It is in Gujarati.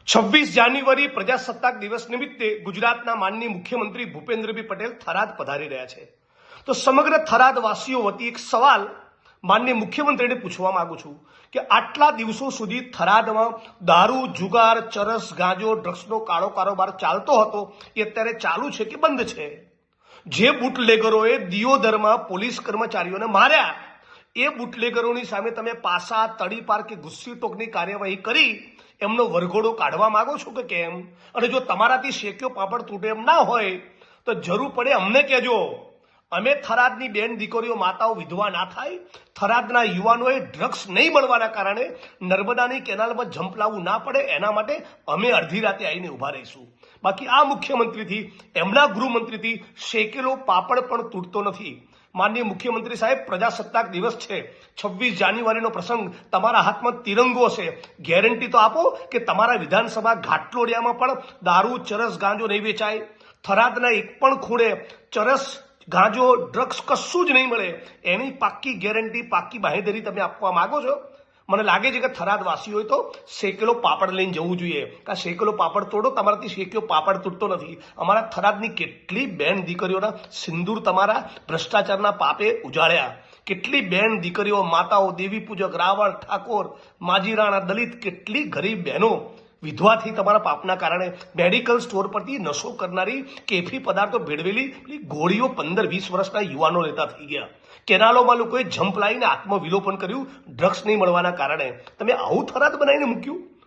26 જાન્યુઆરી પ્રજાસત્તાક દિવસ નિમિત્તે ગુજરાતના માનનીય મુખ્યમંત્રી ભૂપેન્દ્રભાઈ પટેલ થરાદ પધારી રહ્યા છે। તો સમગ્ર થરાદવાસીઓ વતી એક સવાલ માનનીય મુખ્યમંત્રીને પૂછવા માંગુ છું કે આટલા દિવસો સુધી થરાદમાં દારૂ, જુગાર, ચરસ, ગાંજો, ડ્રગ્સનો કાળો કારોબાર ચાલતો હતો એ અત્યારે ચાલુ છે કે બંધ છે? જે બુટલેગરોએ દિયોદરમાં પોલીસ કર્મચારીઓને માર્યા એ બુટલેગરોની સામે તમે પાસા, તડીપાર કે ગુસ્સીટોકની કાર્યવાહી કરી એમનો વરઘોડો કાઢવા માંગો છો કે કેમ? અને જો તમારાથી શેક્યો પાપડ તૂટે એમ ના હોય તો જરૂર પડે અમને કહેજો। અમે થરાદની બેન દીકરીઓ, માતાઓ વિધવા ના થાય, થરાદના યુવાનોએ ડ્રગ્સ નહીં મળવાના કારણે નર્મદાની કેનાલમાં જંપ લાવવું ના પડે એના માટે અમે અડધી રાતે આવીને ઊભા રહીશું। બાકી આ મુખ્યમંત્રીથી, એમના ગૃહમંત્રીથી શેકેલો પાપડ પણ તૂટતો નથી। માનનીય મુખ્યમંત્રી સાહેબ, પ્રજાસત્તાક દિવસ છે, 26 જાન્યુઆરીનો પ્રસંગ, તમારા હાથમાં તિરંગો છે, ગેરંટી તો આપો કે તમારા વિધાનસભા ઘાટલોડિયામાં પણ દારૂ, ચરસ, ગાંજો નહીં વેચાય, થરાદના એક પણ ખૂણે ચરસ, ગાંજો, ડ્રગ્સ કશું જ નહીં મળે એની પાક્કી ગેરંટી, પાક્કી બાંહેધરી તમે આપવા માંગો છો? મને લાગે છે કે થરાદવાસીઓએ તો શેકેલો પાપડ લઈને જવું જોઈએ, કે શેકેલો પાપડ તોડો, તમારાથી શેક્યો પાપડ તૂટતો નથી। અમારા થરાદની કેટલી બેન દીકરીઓના સિંદૂર તમારા ભ્રષ્ટાચારના પાપે ઉજાળ્યા, કેટલી બેન દીકરીઓ, માતાઓ, દેવી પૂજક, રાવણ, ઠાકોર, માજીરાણા, દલિત, કેટલી ગરીબ બહેનો વિધવાથી તમારા પાપના કારણે મેડિકલ સ્ટોર પરથી નશો કરનારી કેફી પદાર્થો ભેળવેલી ગોળીઓ 15-20 વર્ષના યુવાનો લેતા થઈ ગયા। કેનાલોમાં લોકોએ જંપ લાવીને આત્મવિલોપન કર્યું ડ્રગ્સ નહીં મળવાના કારણે। તમે આવું થરાદ બનાવીને મૂક્યું।